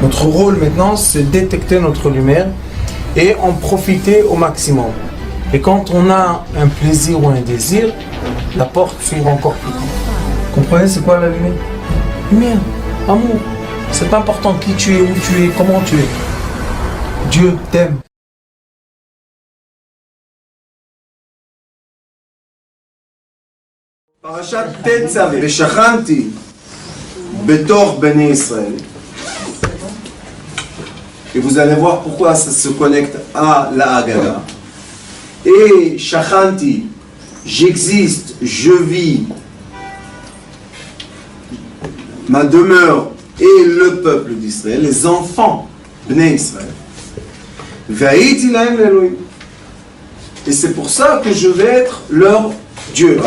Notre rôle maintenant, c'est détecter notre lumière et en profiter au maximum. Et quand on a un plaisir ou un désir, la porte s'ouvre encore plus grand. Comprenez, c'est quoi la lumière? Lumière, amour. C'est pas important qui tu es, où tu es, comment tu es. Dieu t'aime. Parashat Tetzavé, Veshachanti Betor Bnei Israël. Et vous allez voir pourquoi ça se connecte à la Haggadah. Et Shachanti, j'existe, je vis, ma demeure et le peuple d'Israël, les enfants Bnei Israël. Va'iti lahem l'Elohim. Et c'est pour ça que je vais être leur Dieu.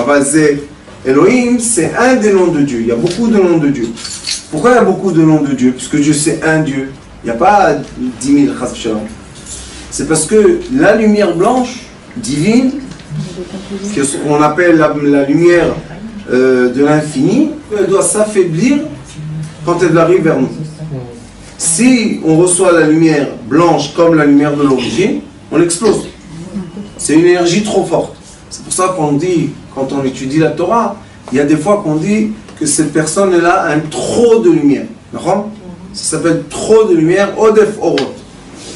Elohim, c'est un des noms de Dieu. Il y a beaucoup de noms de Dieu. Pourquoi il y a beaucoup de noms de Dieu? Parce que Dieu, c'est un Dieu. Il n'y a pas 10 000 chas v'shalom. C'est parce que la lumière blanche, divine, ce qu'on appelle la lumière de l'infini, elle doit s'affaiblir quand elle arrive vers nous. Si on reçoit la lumière blanche comme la lumière de l'origine, on explose. C'est une énergie trop forte. C'est pour ça qu'on dit, quand on étudie la Torah, il y a des fois qu'on dit que cette personne-là a un trop de lumière. D'accord? Ça s'appelle trop de lumière, Odef Orot.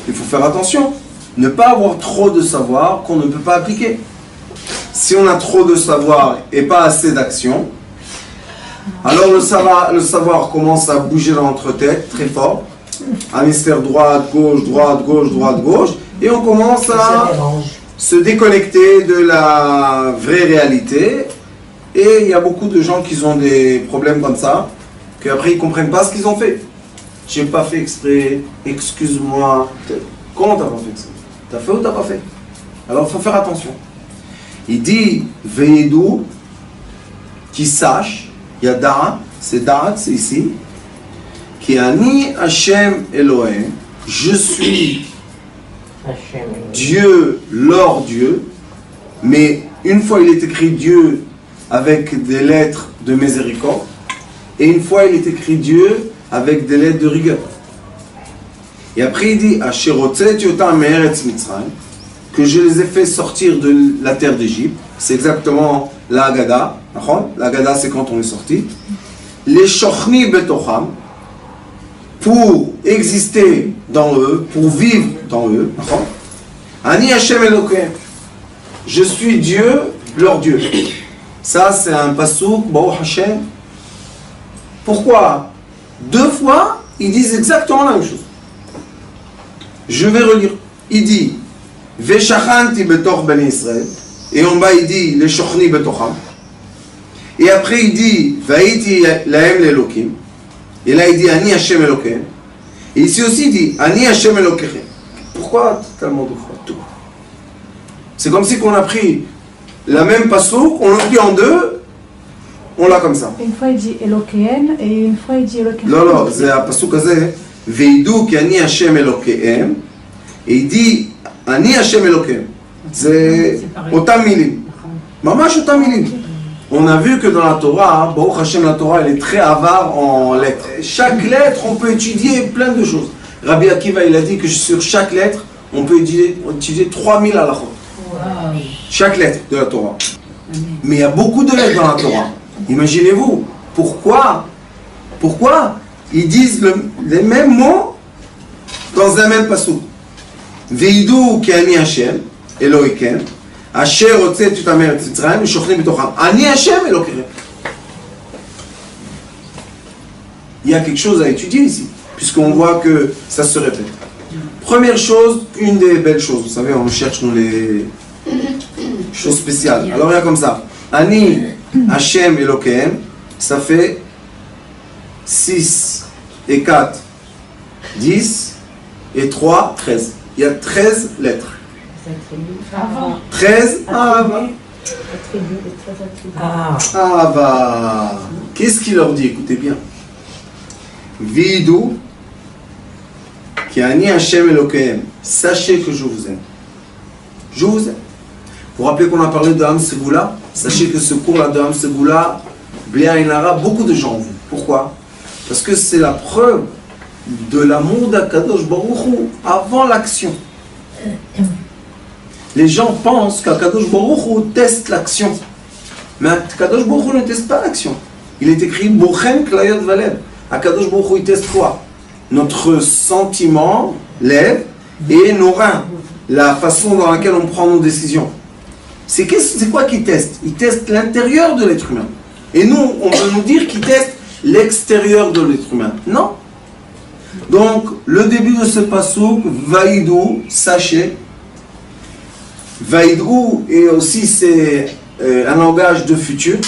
Il faut faire attention. Ne pas avoir trop de savoir qu'on ne peut pas appliquer. Si on a trop de savoir et pas assez d'action, alors le savoir commence à bouger dans notre tête très fort. Hémisphère droite, gauche, droite, gauche, droite, gauche. Et on commence à se déconnecter de la vraie réalité. Et il y a beaucoup de gens qui ont des problèmes comme ça, qu'après ils ne comprennent pas ce qu'ils ont fait. J'ai pas fait exprès, excuse-moi. Comment t'as pas fait exprès? T'as fait ou t'as pas fait? Alors il faut faire attention. Il dit, Veidou, qui sache, il y a Da'at, c'est Da'at, c'est ici, qui Ani Hashem Elohim, je suis Dieu, leur Dieu, mais une fois il est écrit Dieu avec des lettres de miséricorde, et une fois il est écrit Dieu avec des lettres de rigueur. Et après il dit que je les ai fait sortir de la terre d'Égypte. C'est exactement la Haggadah. La Haggadah, c'est quand on est sorti. Les shochni betocham, pour exister dans eux, pour vivre dans eux. Ani Hashem Elokem, je suis Dieu, leur Dieu. Ça, c'est un pasouk, Baruch Hashem. Pourquoi? Deux fois, ils disent exactement la même chose. Je vais relire. Il dit Veshachanti betor Bnei Israël. Et en bas, il dit les shochni betocham. Et après, il dit Va'iti lahem l'Elokim. Et là, il dit Ani Hashem Elokem. Et ici aussi, il dit Ani Hashem Elokechem. Pourquoi tellement de fois tout? C'est comme si on a pris la même pasouk, on l'a pris en deux, on l'a comme ça. Une fois il dit Elokehem et une fois il dit Elokehem. Non, c'est un pasouk הזה, Veidou ki Ani Hashem Elokehem, et il dit Ani Hashem Elokehem. C'est אותם מילים. ממש אותם מילים. On a vu que dans la Torah, Baruch Hashem, la Torah, elle est très avare en lettres. Chaque lettre, on peut étudier plein de choses. Rabbi Akiva, il a dit que sur chaque lettre, on peut étudier 3000 halachot. Wow. Chaque lettre de la Torah. Mais il y a beaucoup de lettres dans la Torah. Imaginez-vous, pourquoi ils disent les mêmes mots dans un même passouk. Veidou ki ani Hashem, Elohim, Asher hotzetu ta meretz Mitzrayim, shochnim betocham. Ani Hashem Elohim. Il y a quelque chose à étudier ici, puisqu'on voit que ça se répète. Première chose, une des belles choses, vous savez, on cherche dans les choses spéciales. Alors il y a comme ça, Ani Hashem Elohim, ça fait 6 et 4, 10 et 3, 13. Il y a 13 lettres. 13 Ava. Ava. Qu'est-ce qu'il leur dit? Écoutez bien. Vidou qui Ani Hashem Elokehem. Sachez que je vous aime. Je vous aime. Vous vous rappelez qu'on a parlé de Ham Segula? Sachez que ce cours-là de Ham Segula, Bléa Inara, beaucoup de gens ont vu. Pourquoi? Parce que c'est la preuve de l'amour d'Akadosh Baruch Hu avant l'action. Les gens pensent qu'Akadosh Baruch Hu teste l'action. Mais Akadosh Baruch Hu ne teste pas l'action. Il est écrit Bochem Klayot Valev. Akadosh Baruch Hu il teste quoi? Notre sentiment, lève, et nos reins. La façon dans laquelle on prend nos décisions. C'est quoi qu'il teste? Il teste l'intérieur de l'être humain. Et nous, on veut nous dire qu'il teste l'extérieur de l'être humain. Non. Donc, le début de ce passouk, Vaïdou, sachez. Vaïdou, et aussi c'est un langage de futur.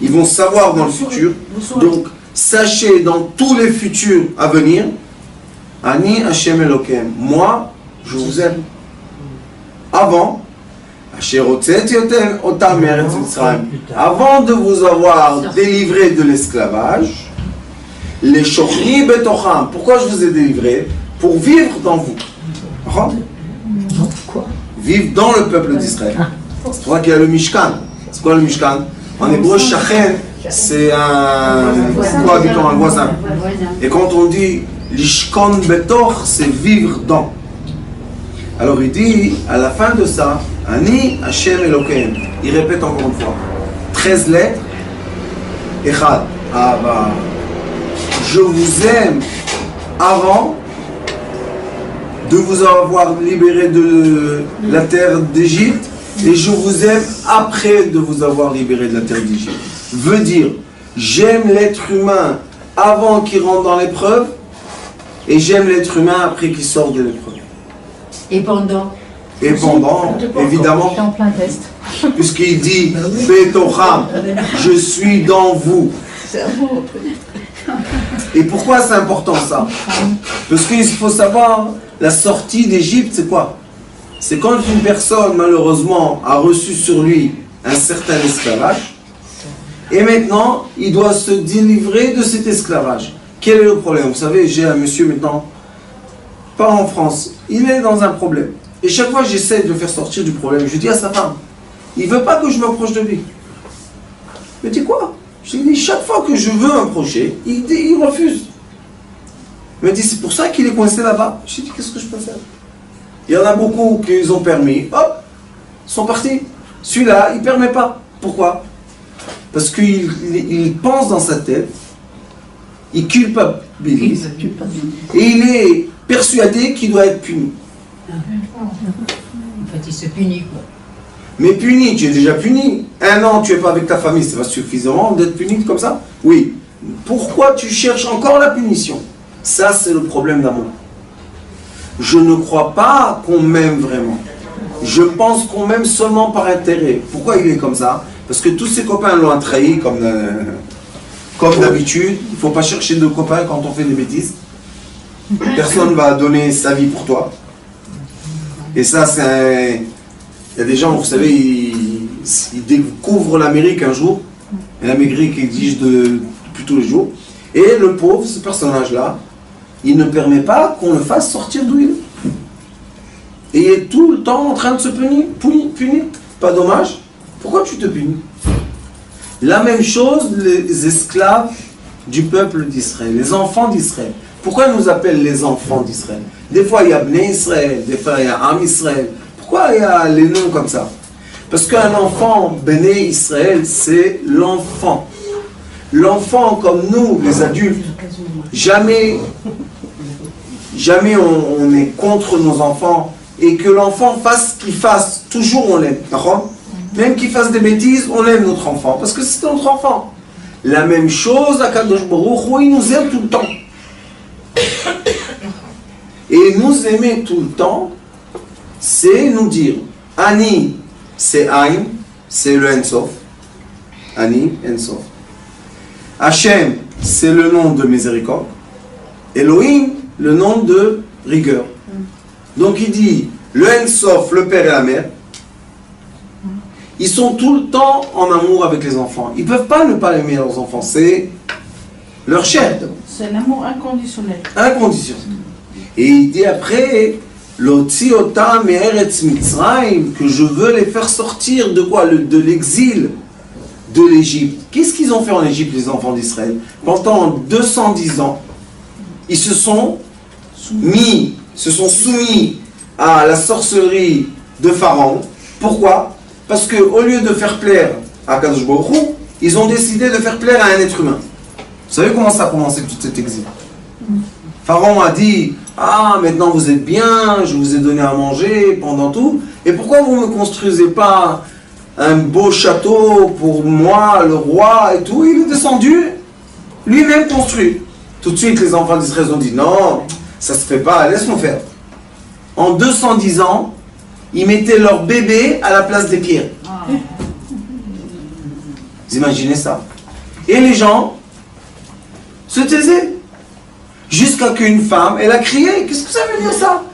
Ils vont savoir dans le futur. Donc, sachez dans tous les futurs à venir, Ani Hashem Elokem, moi, je vous aime. Avant, avant de vous avoir délivré de l'esclavage, les Shochri Betocham, pourquoi je vous ai délivré? Pour vivre dans vous. Vivre dans le peuple d'Israël. C'est pour ça qu'il y a le Mishkan. C'est quoi le Mishkan? En hébreu, Shachen, c'est un cohabitant, un voisin. Et quand on dit Lishkon Betoch, c'est vivre dans. Alors il dit, à la fin de ça, Ani Hashem Elokeim. Il répète encore une fois. 13 lettres. Echad. Ah bah. Je vous aime avant de vous avoir libéré de la terre d'Égypte. Et je vous aime après de vous avoir libéré de la terre d'Égypte. Veut dire, j'aime l'être humain avant qu'il rentre dans l'épreuve. Et j'aime l'être humain après qu'il sort de l'épreuve. Et pendant, évidemment, en plein test. puisqu'il dit Betocham, je suis dans vous. Et pourquoi c'est important ça? Parce qu'il faut savoir, la sortie d'Égypte, c'est quoi? C'est quand une personne, malheureusement, a reçu sur lui un certain esclavage, et maintenant, il doit se délivrer de cet esclavage. Quel est le problème? Vous savez, j'ai un monsieur maintenant, pas en France, il est dans un problème. Et chaque fois, j'essaie de le faire sortir du problème. Je dis à sa femme, il ne veut pas que je m'approche de lui. Mais dis quoi? Je lui dis, chaque fois que je veux m'approcher, il refuse. Il me dit, c'est pour ça qu'il est coincé là-bas. Je lui dis, qu'est-ce que je peux faire? Il y en a beaucoup qui ont permis, hop, sont partis. Celui-là, il ne permet pas. Pourquoi? Parce qu'il pense dans sa tête, il culpabilise, et il est persuadé qu'il doit être puni. en fait, il se punit, quoi. Mais puni, tu es déjà puni. 1 an, tu n'es pas avec ta famille, c'est pas suffisant d'être puni comme ça? Oui. Pourquoi tu cherches encore la punition? Ça, c'est le problème d'amour. Je ne crois pas qu'on m'aime vraiment. Je pense qu'on m'aime seulement par intérêt. Pourquoi il est comme ça? Parce que tous ses copains l'ont trahi comme d'habitude. Il ne faut pas chercher de copains quand on fait des bêtises. Personne ne va donner sa vie pour toi. Et ça, c'est un... Il y a des gens, vous savez, ils découvrent l'Amérique un jour. Et l'Amérique exige depuis tous les jours. Et le pauvre, ce personnage-là, il ne permet pas qu'on le fasse sortir d'où il est. Et il est tout le temps en train de se punir. Pas dommage. Pourquoi tu te punis? La même chose, les esclaves du peuple d'Israël, les enfants d'Israël. Pourquoi ils nous appellent les enfants d'Israël? Des fois il y a Bnei Israël, des fois il y a Am Israël. Pourquoi il y a les noms comme ça? Parce qu'un enfant, Bnei Israël, c'est l'enfant. L'enfant comme nous, les adultes, jamais on est contre nos enfants. Et que l'enfant fasse ce qu'il fasse, toujours on l'aime. D'accord? Même qu'il fasse des bêtises, on aime notre enfant. Parce que c'est notre enfant. La même chose, Akadosh Baruch Hu, il nous aime tout le temps. Et nous aimer tout le temps, c'est nous dire, Ani, c'est Aïn, c'est le Ensof. Ani, Ensof. Hachem, c'est le nom de miséricorde. Elohim, le nom de rigueur. Donc il dit, le Ensof, le père et la mère, ils sont tout le temps en amour avec les enfants. Ils ne peuvent pas ne pas aimer leurs enfants, c'est leur chair. C'est l'amour inconditionnel. Inconditionnel. Et il dit après, Lotzi otam me'eretz Mitzrayim, que je veux les faire sortir de quoi? De l'exil de l'Égypte. Qu'est-ce qu'ils ont fait en Égypte, les enfants d'Israël? Pendant 210 ans, ils se sont soumis à la sorcellerie de Pharaon. Pourquoi? Parce qu'au lieu de faire plaire à Kadosh Baruch Hu, ils ont décidé de faire plaire à un être humain. Vous savez comment ça a commencé tout cet exil? Pharaon a dit, ah, maintenant vous êtes bien, je vous ai donné à manger pendant tout, et pourquoi vous ne me construisez pas un beau château pour moi, le roi et tout? Il est descendu, lui-même construit. Tout de suite, les enfants d'Israël ont dit, non, ça se fait pas, laisse-nous faire. En 210 ans, ils mettaient leur bébé à la place des pierres. Vous imaginez ça? Et les gens se taisaient. Jusqu'à qu'une femme, elle a crié, qu'est-ce que ça veut dire ça?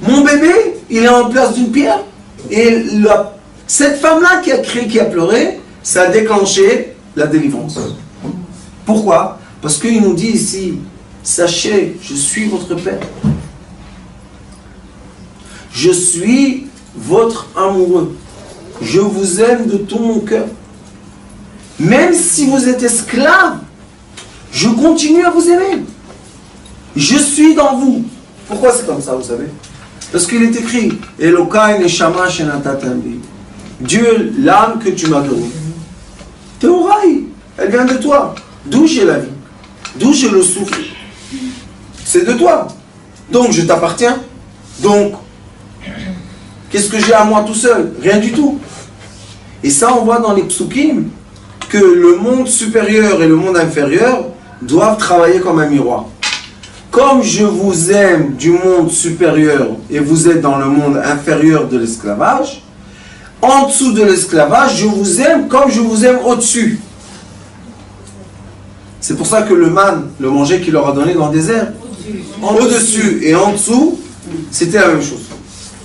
Mon bébé, il est en place d'une pierre. Et cette femme-là qui a crié, qui a pleuré, ça a déclenché la délivrance. Pourquoi? Parce qu'il nous dit ici, sachez, je suis votre Père. Je suis votre amoureux. Je vous aime de tout mon cœur. Même si vous êtes esclave, je continue à vous aimer. Je suis dans vous. Pourquoi c'est comme ça, vous savez? Parce qu'il est écrit, Elokai neshama shenatatam bi. Dieu, l'âme que tu m'as donnée. Théoraï, elle vient de toi. D'où j'ai la vie? D'où j'ai le souffle? C'est de toi. Donc je t'appartiens. Donc, qu'est-ce que j'ai à moi tout seul? Rien du tout. Et ça, on voit dans les psukim que le monde supérieur et le monde inférieur doivent travailler comme un miroir. Comme je vous aime du monde supérieur et vous êtes dans le monde inférieur de l'esclavage, en dessous de l'esclavage, je vous aime comme je vous aime au-dessus. C'est pour ça que le man, le manger qu'il leur a donné dans le désert, au-dessus et en dessous, c'était la même chose.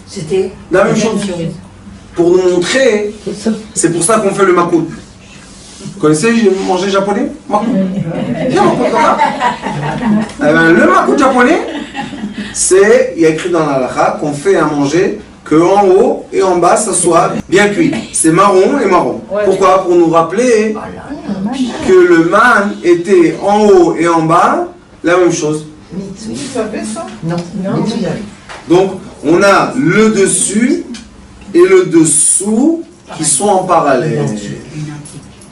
C'était la même chose. Pour nous montrer, c'est pour ça qu'on fait le makout. Vous connaissez le manger japonais? Makout. Le makout japonais, c'est, il y a écrit dans la halakha qu'on fait un manger que en haut et en bas ça soit bien cuit. C'est marron et marron. Pourquoi? Pour nous rappeler que le man était en haut et en bas la même chose. Vous savez ça? Non. Donc on a le dessus et le dessous qui sont en parallèle.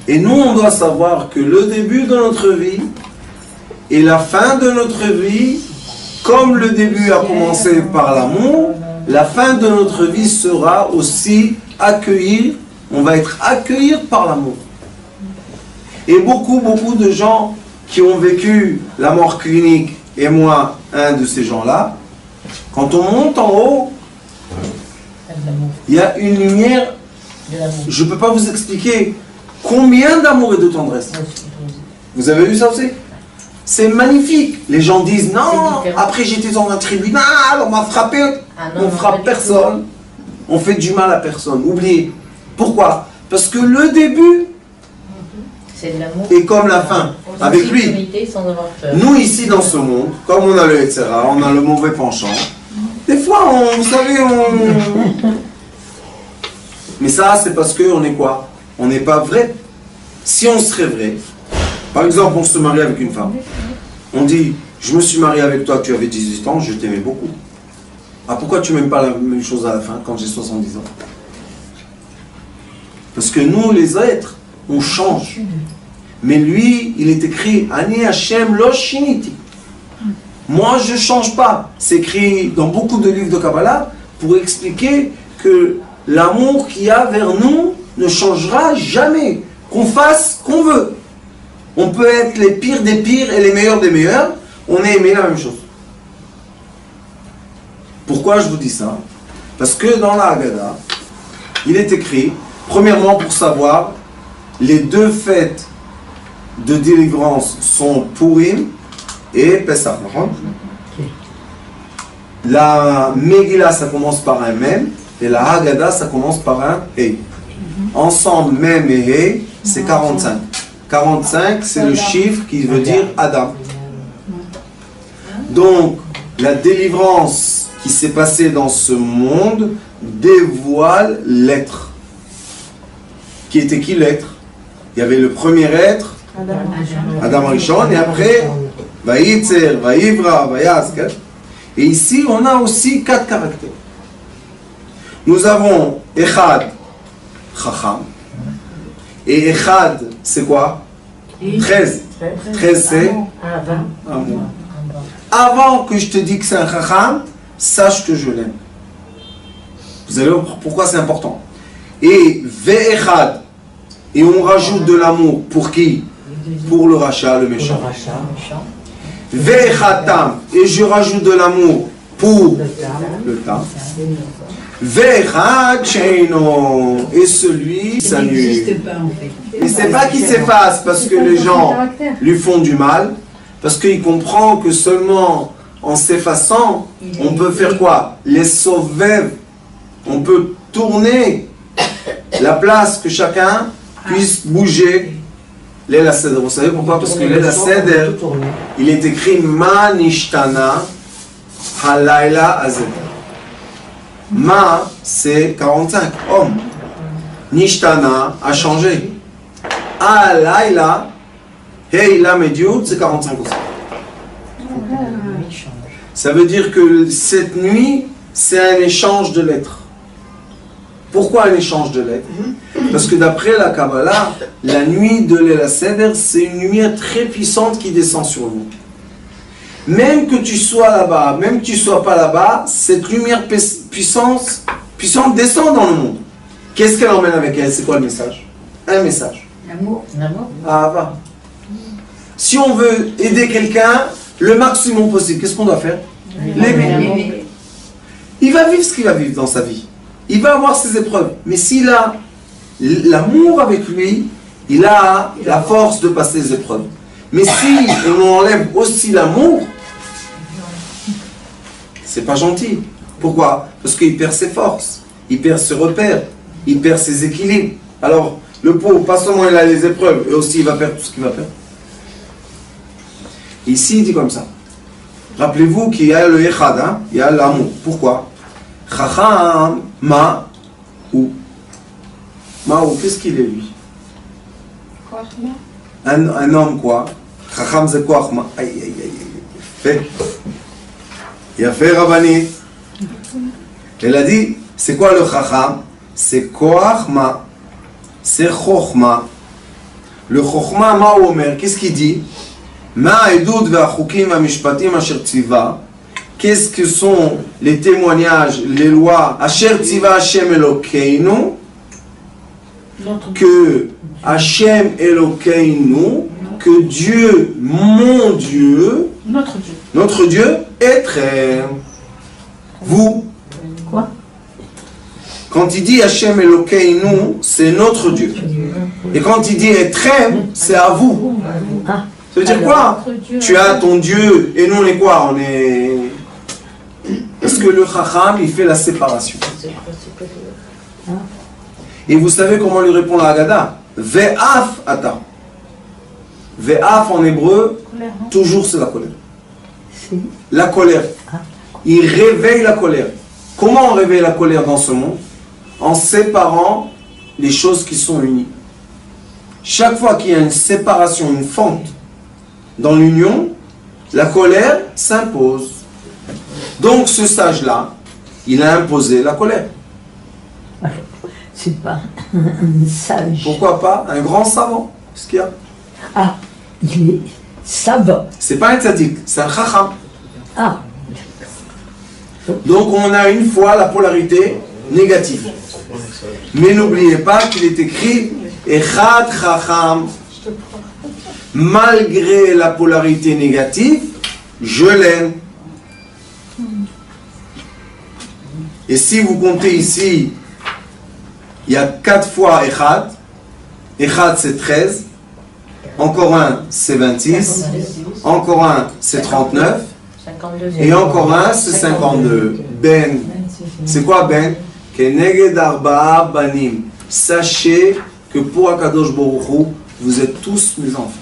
Et nous on doit savoir que le début de notre vie et la fin de notre vie, comme le début a commencé par l'amour, la fin de notre vie sera aussi accueillie, on va être accueillis par l'amour. Et beaucoup de gens qui ont vécu la mort clinique, et moi, un de ces gens-là, quand on monte en haut, il y a une lumière, je ne peux pas vous expliquer combien d'amour et de tendresse. Vous avez vu ça aussi? C'est magnifique. Les gens disent non, après j'étais dans un tribunal, on m'a frappé. On frappe personne, on fait du mal à personne. Oubliez. Pourquoi? Parce que le début est comme la fin, avec lui. Nous ici dans ce monde, comme on a le etc., on a le mauvais penchant. Des fois, vous savez, mais ça, c'est parce qu'on est quoi? On n'est pas vrai. Si on serait vrai, par exemple, on se marie avec une femme. On dit, je me suis marié avec toi, tu avais 18 ans, je t'aimais beaucoup. Ah, pourquoi tu m'aimes pas la même chose à la fin, quand j'ai 70 ans? Parce que nous, les êtres, on change. Mais lui, il est écrit, Ani Hashem lo shiniti. Moi, je ne change pas. C'est écrit dans beaucoup de livres de Kabbalah pour expliquer que l'amour qu'il y a vers nous ne changera jamais. Qu'on fasse ce qu'on veut. On peut être les pires des pires et les meilleurs des meilleurs. On est aimé la même chose. Pourquoi je vous dis ça? Parce que dans la Haggadah, il est écrit, premièrement pour savoir, les deux fêtes de délivrance sont Purim et Pesach. La Megillah, ça commence par un Mem, et la Haggadah, ça commence par un He. Ensemble, Mem et He, c'est 45. 45, c'est le chiffre qui veut dire Adam. Donc, la délivrance qui s'est passée dans ce monde dévoile l'être. Qui était qui l'être? Il y avait le premier être, Adam Rishon, et après, Vaïtzer, Vaïvra, Vayaz. Et ici, on a aussi 4 caractères. Nous avons Echad, Chacham. Et Echad, c'est quoi? 13. 13, c'est amour. Avant que je te dise que c'est un Chacham, sache que je l'aime. Vous allez voir pourquoi c'est important. Et Ve'echad, et on rajoute de l'amour pour qui? Pour le rachat, le méchant. Ve'echatam, et je rajoute de l'amour pour le tam. Ve'echad sheino, et celui Ça s'annule. n'existe pas en fait. Et c'est pas qu'il s'efface parce que les gens lui font du mal, parce qu'il comprend que seulement en s'effaçant, on peut faire quoi? Les sauver. On peut tourner la place que chacun puisse bouger. L'El Seder. Vous savez pourquoi? Parce que l'El Seder, il est écrit Ma Nishtana Halayla Azed. Ma, c'est 45 hommes. Nishtana a changé. Halayla, Heila Mediut, c'est 45 aussi. Ça veut dire que cette nuit, c'est un échange de lettres. Pourquoi un échange de lettres? Parce que d'après la Kabbalah, la nuit de l'El Seder, c'est une lumière très puissante qui descend sur vous. Même que tu sois là-bas, même que tu ne sois pas là-bas, cette lumière puissante descend dans le monde. Qu'est-ce qu'elle emmène avec elle? C'est quoi le message? Un message. L'amour. Ah, va. Si on veut aider quelqu'un, le maximum possible, qu'est-ce qu'on doit faire? L'aimer. Il va vivre ce qu'il va vivre dans sa vie. Il va avoir ses épreuves. Mais s'il a l'amour avec lui, il a la force de passer les épreuves. Mais si on enlève aussi l'amour, c'est pas gentil. Pourquoi? Parce qu'il perd ses forces, il perd ses repères, il perd ses équilibres. Alors, le pauvre, pas seulement il a les épreuves, et aussi il va perdre tout ce qu'il va perdre. Ici, il dit comme ça. Rappelez-vous qu'il y a le Echad, hein? Il y a l'amour. Pourquoi? Chacham, ma, ou. Ma, ou, qu'est-ce qu'il est lui? Un homme quoi? Chacham, c'est quoi? Aïe, aïe, aïe, aïe. Fait. Il a fait Rabbani. Elle a dit, c'est quoi le Chacham? C'est Koachma. C'est Chochma. Le Chochma, ma omer, qu'est-ce qu'il dit? Ma edud ve'achukim ve'mishpatim asher tziva. Qu'est-ce que sont les témoignages, les lois? Asher tziva Hashem Elokeinu. Que Hashem Elokeinu, que Dieu, mon Dieu, notre Dieu, est très. Vous. Quoi? Quand il dit Hashem Elokeinu, c'est notre Dieu. Et quand il dit Etrem, c'est à vous. Ça veut dire quoi? Tu as ton Dieu et nous on est quoi? On est. Parce que le Chacham, il fait la séparation. Et vous savez comment lui répond la Haggadah? Ve'af ata. Ve'af en hébreu, toujours c'est la colère. La colère. Il réveille la colère. Comment on réveille la colère dans ce monde? En séparant les choses qui sont unies. Chaque fois qu'il y a une séparation, une fente dans l'union, la colère s'impose. Donc ce sage-là, il a imposé la colère. C'est pas un sage. Pourquoi pas un grand savant? Qu'est-ce qu'il y a? Ah, il est savant. C'est pas un tzaddik, c'est un chacham. Ah, Donc on a une fois la polarité négative. Mais n'oubliez pas qu'il est écrit Echad chacham. Malgré la polarité négative, je l'aime. Et si vous comptez ici, il y a 4 fois Echad. Echad c'est 13. Encore un c'est 26. Encore un c'est 39. Et encore un c'est 52. Ben. C'est quoi Ben? Keneged arba'a banim. Sachez que pour Akadosh Baruch Hu, vous êtes tous mes enfants.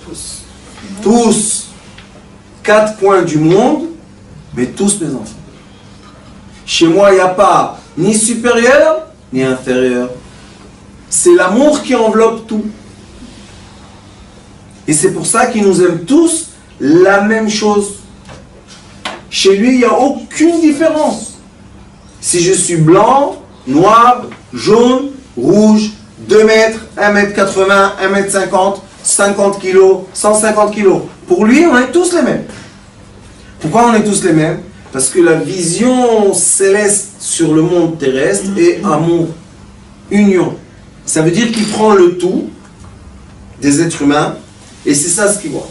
Tous. Tous. 4 coins du monde, mais tous mes enfants. Chez moi, il n'y a pas ni supérieur, ni inférieur. C'est l'amour qui enveloppe tout. Et c'est pour ça qu'il nous aime tous la même chose. Chez lui, il n'y a aucune différence. Si je suis blanc, noir, jaune, rouge, 2 mètres, 1 mètre 80, 1 mètre 50, 50 kilos, 150 kilos. Pour lui, on est tous les mêmes. Pourquoi on est tous les mêmes? Parce que la vision céleste sur le monde terrestre est amour, union. Ça veut dire qu'il prend le tout des êtres humains et c'est ça ce qu'il voit.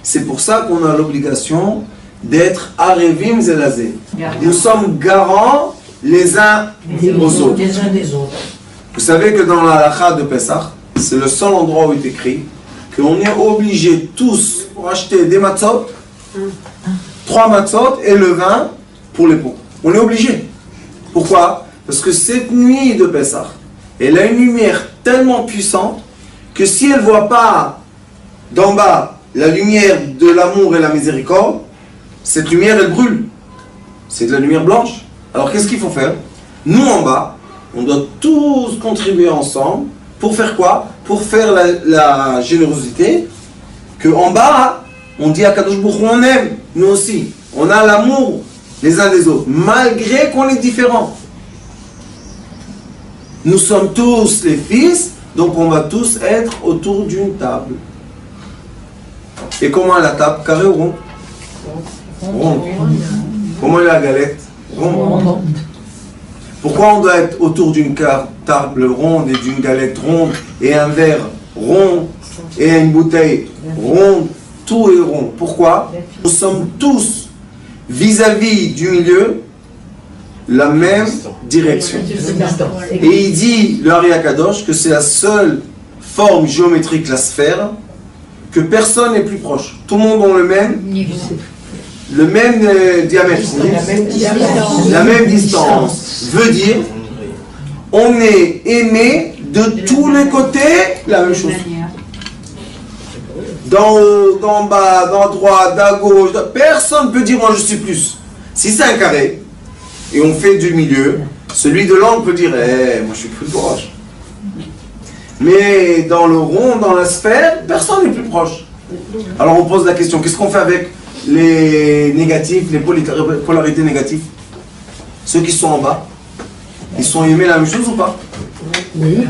C'est pour ça qu'on a l'obligation d'être Arevim Zelazé. Nous sommes garants les uns aux autres. Les uns des autres. Vous savez que dans la halakha de Pessah, c'est le seul endroit où il est écrit qu'on est obligés tous pour acheter des matzot, 3 matzot et le vin pour les pots. On est obligés. Pourquoi? Parce que cette nuit de Pessah, elle a une lumière tellement puissante que si elle ne voit pas d'en bas la lumière de l'amour et la miséricorde, cette lumière elle brûle. C'est de la lumière blanche. Alors qu'est-ce qu'il faut faire? Nous en bas, on doit tous contribuer ensemble pour faire quoi? Pour faire la générosité. Que en bas, on dit à Kadosh Baruch Hu, on aime, nous aussi. On a l'amour les uns des autres, malgré qu'on est différents. Nous sommes tous les fils, donc on va tous être autour d'une table. Et comment est la table? Carré ou rond? Ronde. Comment est la galette? Ronde. Pourquoi on doit être autour d'une table ronde et d'une galette ronde et un verre rond et une bouteille ronde? Tout est rond. Pourquoi? Nous sommes tous vis-à-vis du milieu la même direction. Et il dit, le Ari Akadosh, que c'est la seule forme géométrique, la sphère, que personne n'est plus proche. Tout le monde a le même diamètre, la même distance. Veut dire, on est aimé de tous les côtés, la même chose. D'en haut, d'en bas, d'en droite, d'à gauche, personne ne peut dire moi je suis plus. Si c'est un carré, et on fait du milieu, celui de l'angle peut dire moi je suis plus proche. Mais dans le rond, dans la sphère, personne n'est plus proche. Alors on pose la question, qu'est-ce qu'on fait avec les négatifs, les polarités négatives? Ceux qui sont en bas, ils sont aimés la même chose ou pas? Oui.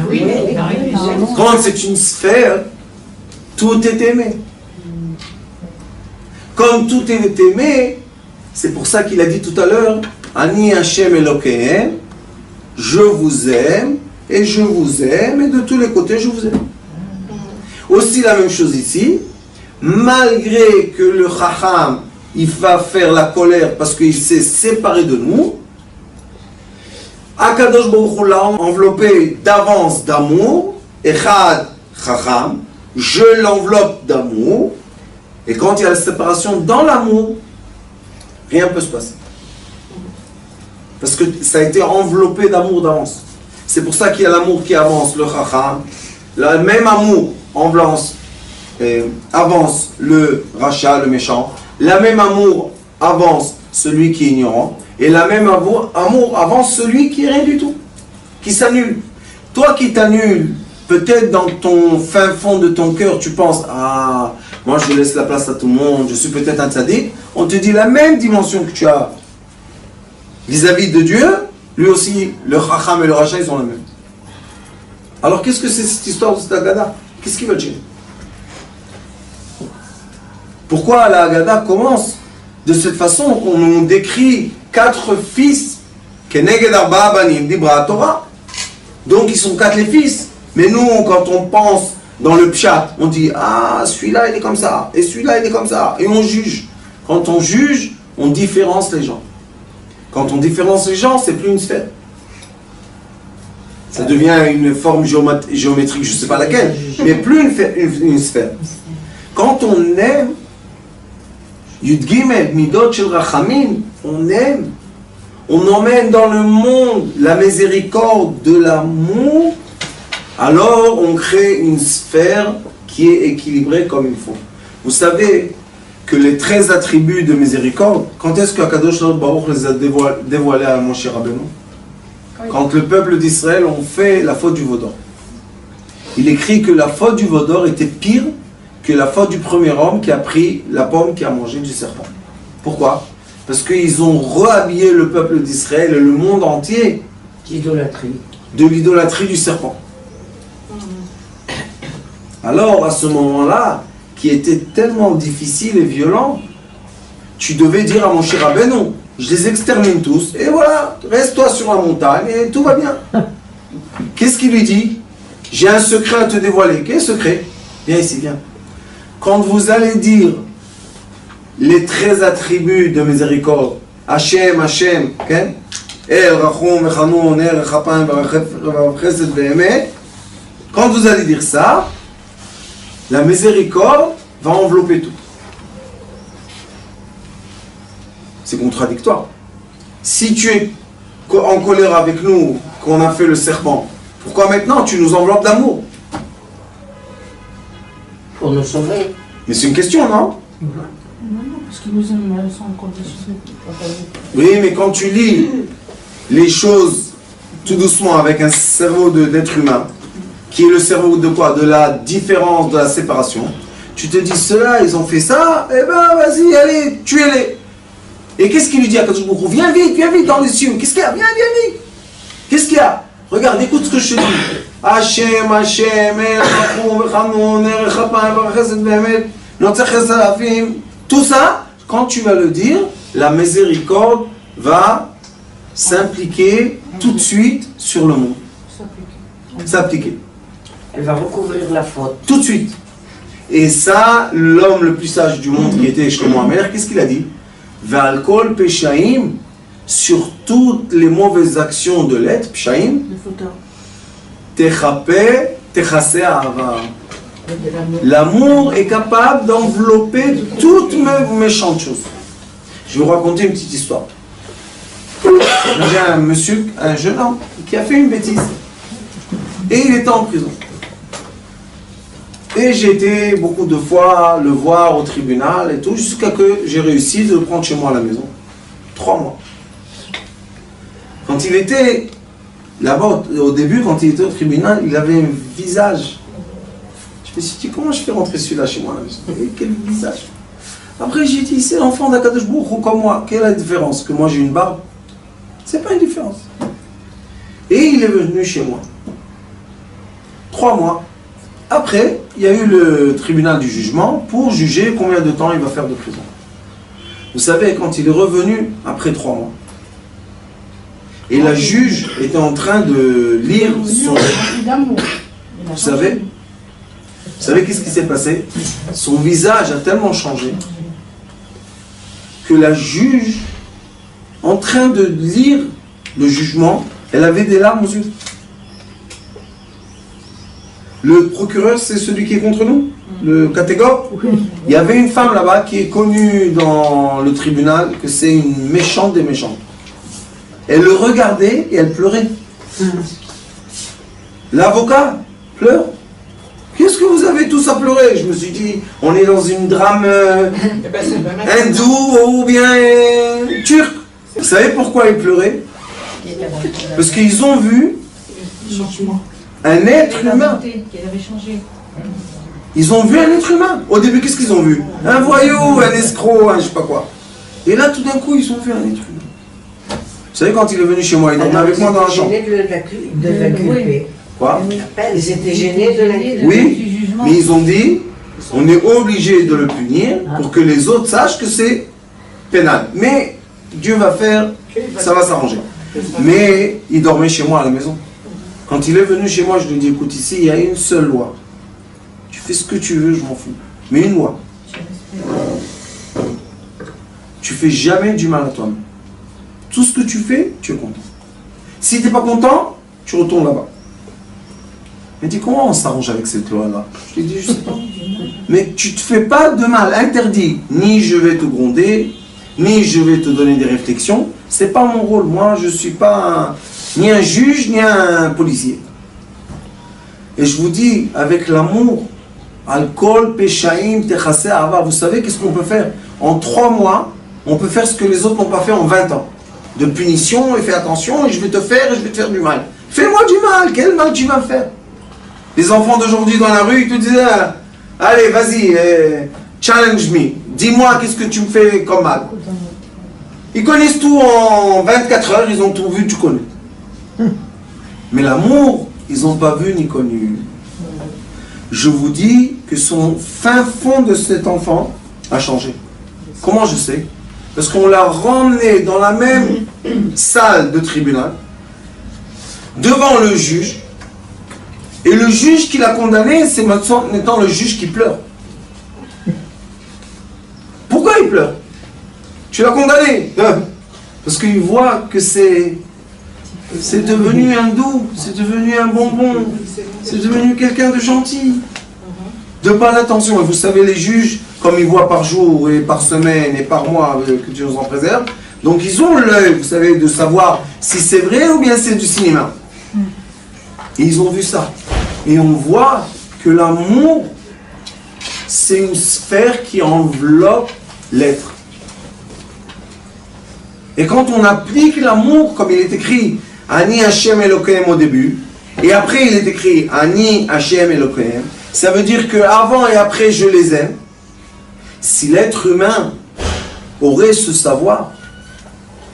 Quand c'est une sphère, tout est aimé. Comme tout est aimé, c'est pour ça qu'il a dit tout à l'heure, Ani Hashem Elokehem, je vous aime, et je vous aime, et de tous les côtés je vous aime. Aussi la même chose ici, malgré que le Chacham, il va faire la colère parce qu'il s'est séparé de nous, Akadosh Baruch Hu l'a enveloppé d'avance d'amour, Echad Chacham, je l'enveloppe d'amour, et quand il y a la séparation dans l'amour, rien ne peut se passer. Parce que ça a été enveloppé d'amour d'avance. C'est pour ça qu'il y a l'amour qui avance, le Chacham, le même amour avance le rachat, le méchant, la même amour avance celui qui est ignorant, et la même amour avance celui qui est rien du tout, qui s'annule. Toi qui t'annules, peut-être dans ton fin fond de ton cœur, tu penses, moi je laisse la place à tout le monde, je suis peut-être un tzaddik. On te dit la même dimension que tu as vis-à-vis de Dieu, lui aussi, le Chacham et le Racha, ils sont la même. Alors qu'est-ce que c'est cette histoire de cette Haggadah? Qu'est-ce qui va te gêner? Pourquoi la Haggadah commence de cette façon qu'on nous décrit 4 fils, Keneged Arba'a Banim, Dibra Torah. Donc ils sont 4 les fils. Mais nous, quand on pense dans le pshat, on dit celui-là il est comme ça, et celui-là il est comme ça, et on juge. Quand on juge, on différence les gens. Quand on différence les gens, c'est plus une sphère. Ça devient une forme géométrique, je ne sais pas laquelle, mais plus une sphère. Quand on aime, Yud Gimel, Midot Shel Rachamim, on aime, on emmène dans le monde la miséricorde de l'amour, alors on crée une sphère qui est équilibrée comme il faut. Vous savez que les 13 attributs de miséricorde, quand est-ce que Akadosh Baruch les a dévoilés à Moshe Rabbeinu? Quand le peuple d'Israël ont fait la faute du Vaudor. il écrit que la faute du Vaudor était pire que la faute du premier homme qui a pris la pomme qui a mangé du serpent. Pourquoi? Parce qu'ils ont rehabillé le peuple d'Israël et le monde entier Idolâtrie. de l'idolâtrie du serpent. Alors, à ce moment-là, qui était tellement difficile et violent, tu devais dire à Moshe Rabbeinu, je les extermine tous, et voilà, reste-toi sur la montagne et tout va bien. Qu'est-ce qu'il lui dit? J'ai un secret à te dévoiler. Quel secret? Viens ici, viens. Quand vous allez dire les 13 attributs de miséricorde, Hachem, Hachem, okay? El, Rachum, Echanoun, El, Chapam, Chesed, Ve'emet, quand vous allez dire ça, la miséricorde va envelopper tout. C'est contradictoire. Si tu es en colère avec nous, qu'on a fait le serpent, pourquoi maintenant tu nous enveloppes d'amour? Pour nous sauver. Mais c'est une question, non? Non, parce qu'ils nous aiment sans condition. Oui, mais quand tu lis les choses tout doucement avec un cerveau d'être humain, qui est le cerveau de quoi? De la différence, de la séparation, tu te dis, ceux-là, ils ont fait ça, eh ben vas-y, allez, tuez-les. Et qu'est-ce qu'il lui dit à Kadosh Baruch Hu? Viens vite dans les cieux. Qu'est-ce qu'il y a? Viens vite. Qu'est-ce qu'il y a? Regarde, écoute ce que je te dis. Hachem, Hachem, El Rachum, Echanoun, El Chapam, Chesed, Ve'emet, Notzech Salafim. Tout ça, quand tu vas le dire, la miséricorde va s'impliquer tout de suite sur le monde. S'appliquer. Elle va recouvrir la faute. Tout de suite. Et ça, l'homme le plus sage du monde qui était Shlomo HaMelech, qu'est-ce qu'il a dit? Ve'al-kol peshaim, sur toutes les mauvaises actions de l'être, peshaim, techapeh, techase ahava. L'amour est capable d'envelopper toutes mes méchantes choses. Je vais vous raconter une petite histoire. J'ai un monsieur, un jeune homme, qui a fait une bêtise. Et il était en prison. Et j'ai été beaucoup de fois le voir au tribunal et tout, jusqu'à que j'ai réussi de le prendre chez moi à la maison. 3 mois. Quand il était là-bas, au début, quand il était au tribunal, il avait un visage. Je me suis dit, comment je fais rentrer celui-là chez moi à la maison? Et quel visage? Après, j'ai dit, c'est l'enfant d'Akadosh Baruch Hu comme moi. Quelle est la différence? Que moi j'ai une barbe? C'est pas une différence. Et il est venu chez moi. 3 mois. Après, il y a eu le tribunal du jugement pour juger combien de temps il va faire de prison. Vous savez, quand il est revenu, après 3 mois, et la juge était en train de lire son... Vous savez qu'est-ce qui s'est passé? Son visage a tellement changé que la juge, en train de lire le jugement, elle avait des larmes aux yeux. Le procureur, c'est celui qui est contre nous, le catégore. Il y avait une femme là-bas qui est connue dans le tribunal que c'est une méchante des méchants. Elle le regardait et elle pleurait. L'avocat pleure. Qu'est-ce que vous avez tous à pleurer? Je me suis dit, on est dans une drame hindoue ou bien turque. Vous savez pourquoi ils pleuraient? Parce qu'ils ont vu un être humain. Ils ont vu un être humain. Au début, qu'est-ce qu'ils ont vu? Un voyou, un escroc, un je sais pas quoi. Et là, tout d'un coup, ils ont vu un être humain. Vous savez, quand il est venu chez moi, il dormait avec moi dans la chambre. De la culper. Quoi? Ils étaient gênés de la culper. Oui, mais ils ont dit, on est obligé de le punir pour que les autres sachent que c'est pénal. Mais Dieu va faire, ça va s'arranger. Mais il dormait chez moi à la maison. Quand il est venu chez moi, je lui ai dit, écoute, ici, il y a une seule loi. Tu fais ce que tu veux, je m'en fous. Mais une loi. Tu fais jamais du mal à toi-même. Tout ce que tu fais, tu es content. Si tu n'es pas content, tu retournes là-bas. Il m'a dit, comment on s'arrange avec cette loi-là? Je lui ai dit, je sais pas. Mais tu ne te fais pas de mal, interdit. Ni je vais te gronder, ni je vais te donner des réflexions. C'est pas mon rôle. Moi, je ne suis pas ni un juge, ni un policier. Et je vous dis, avec l'amour, alcool, péchaïm, techase, ava, vous savez qu'est-ce qu'on peut faire? En 3 mois, on peut faire ce que les autres n'ont pas fait en 20 ans. De punition, et fais attention, et je vais te faire du mal. Fais-moi du mal, quel mal tu vas faire? Les enfants d'aujourd'hui dans la rue, ils te disent allez, vas-y, challenge me. Dis-moi qu'est-ce que tu me fais comme mal. Ils connaissent tout en 24 heures, ils ont tout vu, tu connais. Mais l'amour, ils n'ont pas vu ni connu. Je vous dis que son fin fond de cet enfant a changé. Comment je sais? Parce qu'on l'a ramené dans la même salle de tribunal, devant le juge, et le juge qui l'a condamné, c'est maintenant le juge qui pleure. Pourquoi il pleure? Tu l'as condamné. Parce qu'il voit que c'est devenu un doux, c'est devenu un bonbon, c'est devenu quelqu'un de gentil, de bonne attention. Et vous savez, les juges, comme ils voient par jour et par semaine et par mois, que Dieu nous en préserve, donc ils ont l'œil, vous savez, de savoir si c'est vrai ou bien c'est du cinéma. Et ils ont vu ça. Et on voit que l'amour, c'est une sphère qui enveloppe l'être. Et quand on applique l'amour, comme il est écrit Ani Hashem Elokeim au début, et après il est écrit Ani Hashem Elokeim, ça veut dire que avant et après je les aime. Si l'être humain aurait ce savoir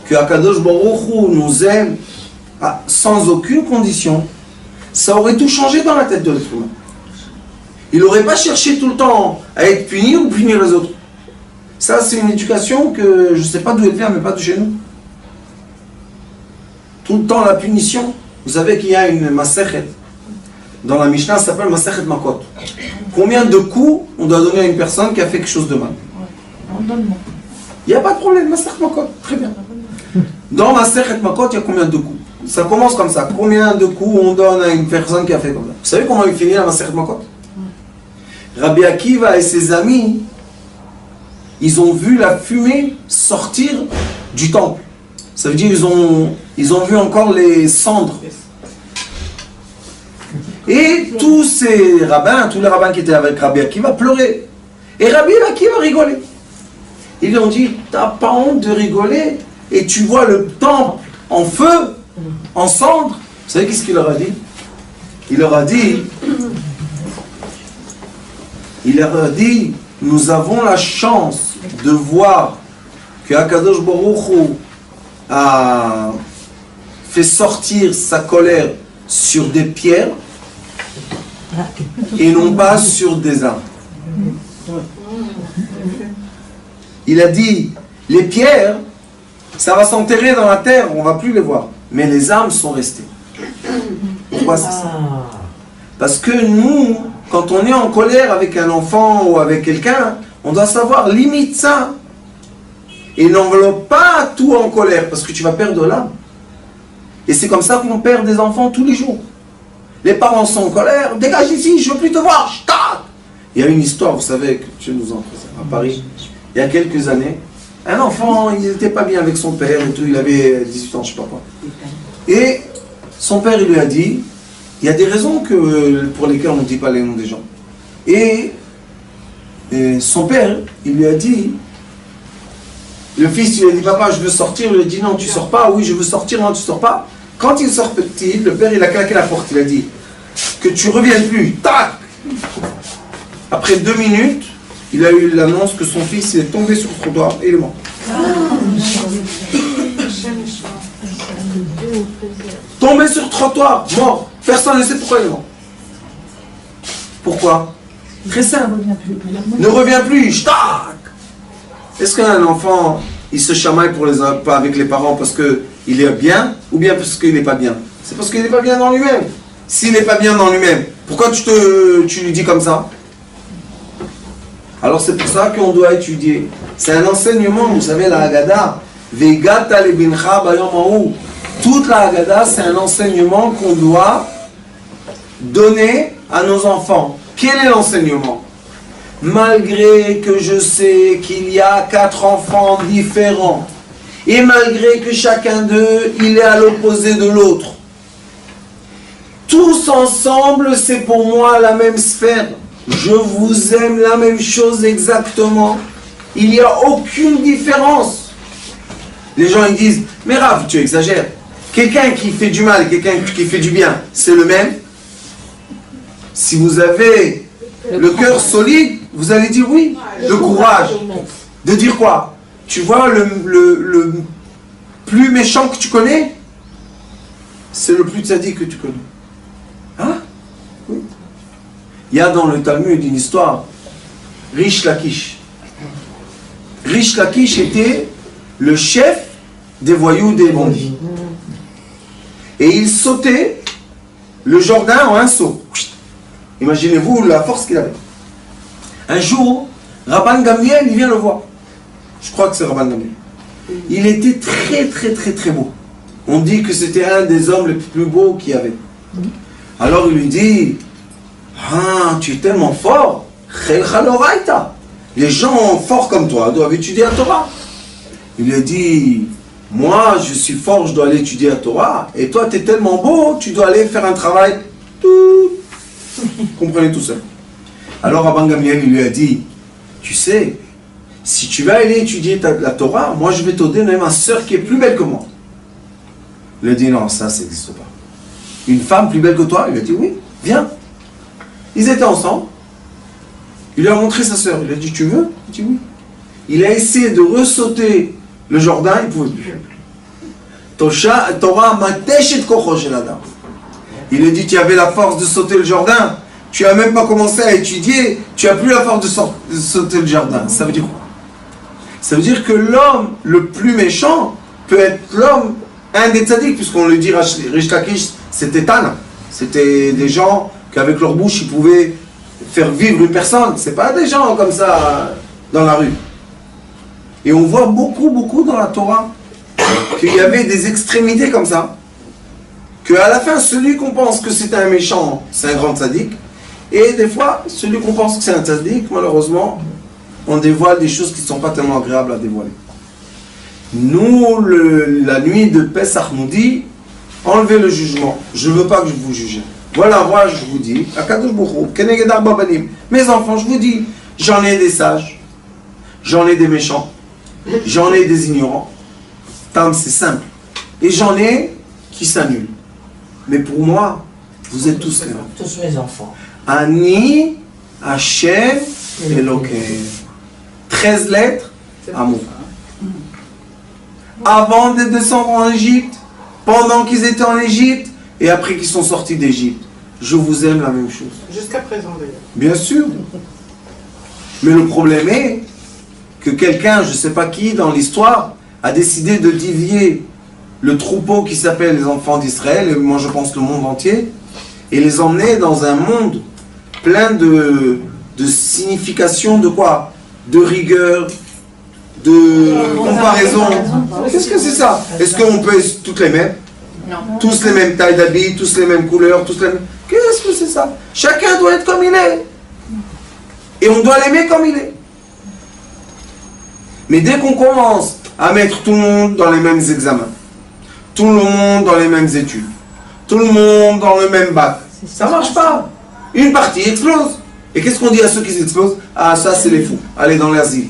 que Akadosh Baruch Hu nous aime sans aucune condition, ça aurait tout changé dans la tête de l'être humain. Il n'aurait pas cherché tout le temps à être puni ou punir les autres. Ça, c'est une éducation que je ne sais pas d'où elle vient, mais pas de chez nous. Tout le temps la punition. Vous savez qu'il y a une Masechet. Dans la Mishnah, ça s'appelle Masechet Makot. Combien de coups on doit donner à une personne qui a fait quelque chose de mal? Il n'y a pas de problème, Masechet Makot. Très bien. Dans Masechet Makot, il y a combien de coups? Ça commence comme ça. Combien de coups on donne à une personne qui a fait comme ça? Vous savez comment il finit la Masechet Makot? Rabbi Akiva et ses amis, ils ont vu la fumée sortir du temple. Ça veut dire ils ont vu encore les cendres. Et tous les rabbins qui étaient avec Rabbi Akiva pleuraient. Et Rabbi Akiva rigolait. Ils lui ont dit, t'as pas honte de rigoler? Et tu vois le temple en feu, en cendres. Vous savez qu'est-ce qu'il leur a dit? Il leur a dit, nous avons la chance de voir que Akadosh Baruch Hu a fait sortir sa colère sur des pierres et non pas sur des arbres. Il a dit, les pierres, ça va s'enterrer dans la terre, on ne va plus les voir. Mais les âmes sont restées. Pourquoi c'est ça? Parce que nous, quand on est en colère avec un enfant ou avec quelqu'un, on doit savoir limite ça. Et n'enveloppe pas tout en colère, parce que tu vas perdre l'âme. Et c'est comme ça qu'on perd des enfants tous les jours. Les parents sont en colère, dégage ici, je ne veux plus te voir, il y a une histoire, vous savez, que Dieu nous en préserve, à Paris, il y a quelques années, un enfant, il n'était pas bien avec son père et tout, il avait 18 ans, je ne sais pas quoi. Et son père, il lui a dit, il y a des raisons pour lesquelles on ne dit pas les noms des gens. Et son père, il lui a dit, le fils, il lui a dit, papa, je veux sortir. Il lui a dit, non, tu sors pas. Oui, je veux sortir. Non, tu sors pas. Quand il sort petit, le père, il a claqué la porte. Il a dit, que tu reviennes plus. Tac! Après 2 minutes, il a eu l'annonce que son fils il est tombé sur le trottoir et il est mort. Tombé sur le trottoir, mort. Personne ne sait pourquoi il est mort. Pourquoi? Très simple. Ne revient plus. Tac! Est-ce qu'un enfant, il se chamaille pas avec les parents parce qu'il est bien ou bien parce qu'il n'est pas bien? C'est parce qu'il n'est pas bien dans lui-même. S'il n'est pas bien dans lui-même, pourquoi tu lui dis comme ça? Alors c'est pour ça qu'on doit étudier. C'est un enseignement, vous savez, la Haggadah. Vegata lebincha bayom ha'u. Toute la Haggadah, c'est un enseignement qu'on doit donner à nos enfants. Quel est l'enseignement? Malgré que je sais qu'il y a 4 enfants différents, et malgré que chacun d'eux, il est à l'opposé de l'autre, tous ensemble, c'est pour moi la même sphère. Je vous aime la même chose exactement. Il n'y a aucune différence. Les gens ils disent, mais Rav, tu exagères. Quelqu'un qui fait du mal et quelqu'un qui fait du bien, c'est le même? Si vous avez le cœur solide, vous allez dire oui. Le courage. De dire quoi? Tu vois le plus méchant que tu connais, c'est le plus tzaddik que tu connais. Hein? Oui. Il y a dans le Talmud une histoire. Rish Lakish. Rish Lakish était le chef des voyous des bandits. Et il sautait le Jourdain en un saut. Imaginez-vous la force qu'il avait. Un jour, Rabban Gamliel, il vient le voir. Je crois que c'est Rabban Gamliel. Il était très beau. On dit que c'était un des hommes les plus beaux qu'il y avait. Alors il lui dit, ah, tu es tellement fort. Les gens forts comme toi doivent étudier la Torah. Il lui a dit, moi je suis fort, je dois aller étudier la Torah. Et toi tu es tellement beau, tu dois aller faire un travail. Comprenez tout ça. Alors Rabban Gamliel il lui a dit, tu sais, si tu vas aller étudier la Torah, moi je vais te donner ma soeur qui est plus belle que moi. Il a dit non, ça n'existe pas. Une femme plus belle que toi? Il a dit oui, viens. Ils étaient ensemble. Il lui a montré sa soeur. Il a dit tu veux? Il a dit oui. Il a essayé de ressauter le Jourdain, il ne pouvait plus. Torah mateshet kocho shel adam. Il a dit tu avais la force de sauter le Jourdain. Tu n'as même pas commencé à étudier. Tu n'as plus la force de sauter le Jourdain. Ça veut dire quoi? Ça veut dire que l'homme le plus méchant peut être l'homme, un des tzaddik, puisqu'on le dit, Rish Lakish, c'était Tana. C'était des gens qu'avec leur bouche, ils pouvaient faire vivre une personne. Ce n'est pas des gens comme ça dans la rue. Et on voit beaucoup dans la Torah qu'il y avait des extrémités comme ça. Qu'à la fin, celui qu'on pense que c'est un méchant, c'est un grand tzaddik. Et des fois, celui qu'on pense que c'est un tzaddik, malheureusement, on dévoile des choses qui ne sont pas tellement agréables à dévoiler. Nous, la nuit de Pessah nous dit, enlevez le jugement. Je ne veux pas que je vous juge. Voilà, moi je vous dis, mes enfants, je vous dis, j'en ai des sages, j'en ai des méchants, j'en ai des ignorants. Tam, c'est simple. Et j'en ai qui s'annulent. Mais pour moi, vous êtes tous les mêmes. Tous mes enfants. Ani, Hachem, Elokeim. 13 lettres, amour. Avant de descendre en Égypte, pendant qu'ils étaient en Égypte, et après qu'ils sont sortis d'Égypte. Je vous aime la même chose. Jusqu'à présent d'ailleurs. Bien sûr. Mais le problème est que quelqu'un, je ne sais pas qui, dans l'histoire, a décidé de dévier le troupeau qui s'appelle les enfants d'Israël, et moi je pense le monde entier, et les emmener dans un monde plein de signification de quoi? De rigueur, de comparaison. Qu'est-ce que c'est ça? Est-ce qu'on peut être toutes les mêmes? Non. Tous les mêmes tailles d'habits, tous les mêmes couleurs, tous les mêmes... Qu'est-ce que c'est ça? Chacun doit être comme il est. Et on doit l'aimer comme il est. Mais dès qu'on commence à mettre tout le monde dans les mêmes examens, tout le monde dans les mêmes études, tout le monde dans le même bac, ça ne marche pas. Une partie explose. Et qu'est-ce qu'on dit à ceux qui explosent? Ah, ça c'est les fous. Allez dans l'asile.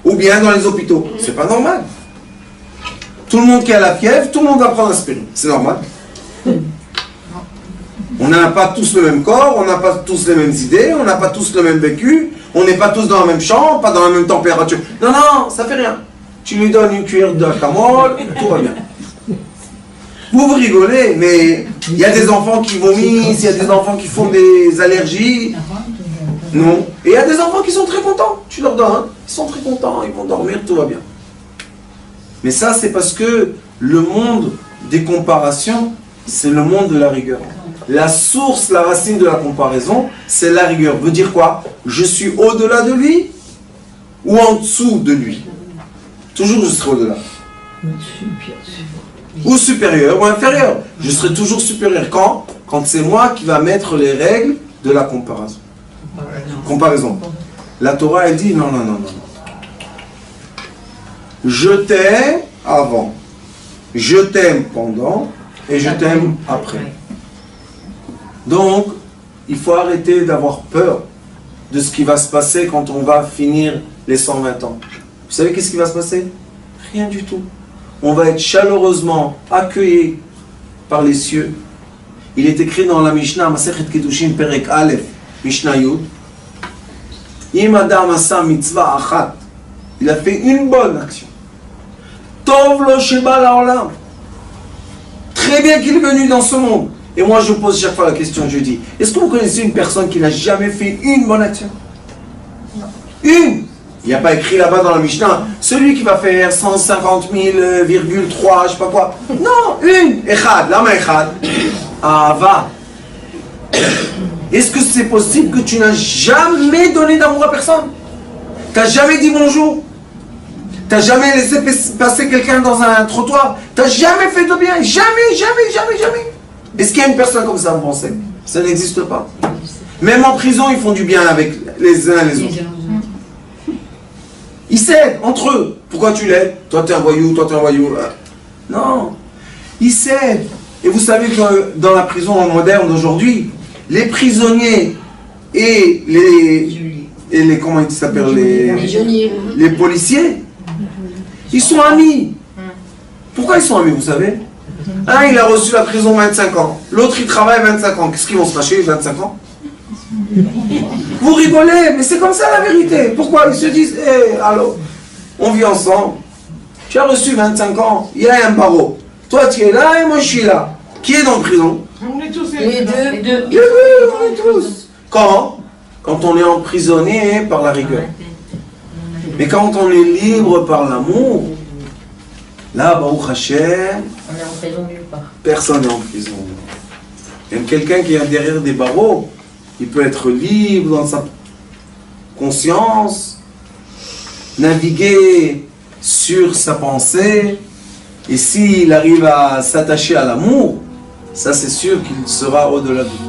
Ou bien dans les hôpitaux. C'est pas normal. Tout le monde qui a la fièvre, tout le monde va prendre l'aspirine. C'est normal. On n'a pas tous le même corps, on n'a pas tous les mêmes idées, on n'a pas tous le même vécu, on n'est pas tous dans la même chambre, pas dans la même température. Non, non, ça fait rien. Tu lui donnes une cuillère de camole, tout va bien. Vous rigolez, mais il y a des enfants qui vomissent, il y a des enfants qui font des allergies. Non. Et il y a des enfants qui sont très contents. Tu leur donnes, ils sont très contents, ils vont dormir, tout va bien. Mais ça, c'est parce que le monde des comparations, c'est le monde de la rigueur. La source, la racine de la comparaison, c'est la rigueur. Veut dire quoi? Je suis au-delà de lui ou en dessous de lui? Toujours je serai au-delà. Ou supérieur ou inférieur. Je serai toujours supérieur. Quand c'est moi qui va mettre les règles de la comparaison. Comparaison. La Torah, elle dit non. Je t'aime avant. Je t'aime pendant. Et je t'aime après. Donc, il faut arrêter d'avoir peur de ce qui va se passer quand on va finir les 120 ans. Vous savez qu'est-ce qui va se passer? Rien du tout. On va être chaleureusement accueillis par les cieux. Il est écrit dans la Mishnah, Masechet Kedushin, Perek Aleph, Mishnah Yud. Im Adam asa mitzvah achat. Il a fait une bonne action. Tov lo sheba laolam. Très bien qu'il est venu dans ce monde. Et moi je pose chaque fois la question, je dis, est-ce que vous connaissez une personne qui n'a jamais fait une bonne action? Une. Il n'y a pas écrit là-bas dans la Mishnah, celui qui va faire 150 000,3, je sais pas quoi. Non, une. Echad, lama echad. Ava. Est-ce que c'est possible que tu n'as jamais donné d'amour à personne? Tu n'as jamais dit bonjour? Tu n'as jamais laissé passer quelqu'un dans un trottoir? Tu n'as jamais fait de bien? Jamais, jamais, jamais, jamais. Est-ce qu'il y a une personne comme ça, vous pensez? Ça n'existe pas. Même en prison, ils font du bien avec les uns et les autres. Ils s'aident entre eux. Pourquoi tu l'aides? Toi t'es un voyou, toi t'es un voyou. Non. Ils s'aident. Et vous savez que dans la prison moderne d'aujourd'hui, les prisonniers et les comment ils s'appellent, les policiers, ils sont amis. Pourquoi ils sont amis, vous savez? Un, il a reçu la prison 25 ans. L'autre, il travaille 25 ans. Qu'est-ce qu'ils vont se fâcher, 25 ans? Vous rigolez, mais c'est comme ça la vérité. Pourquoi? Ils se disent, allô, on vit ensemble. Tu as reçu 25 ans, il y a un barreau. Toi, tu es là et moi, je suis là. Qui est dans la prison? On est tous Les deux. On est tous. Quand on est emprisonné par la rigueur. Mais quand on est libre par l'amour, là, Baruch Hashem, On est en prison nulle part. personne n'est en prison. Même quelqu'un qui est derrière des barreaux, il peut être libre dans sa conscience, naviguer sur sa pensée, et s'il arrive à s'attacher à l'amour, ça c'est sûr qu'il sera au-delà de tout.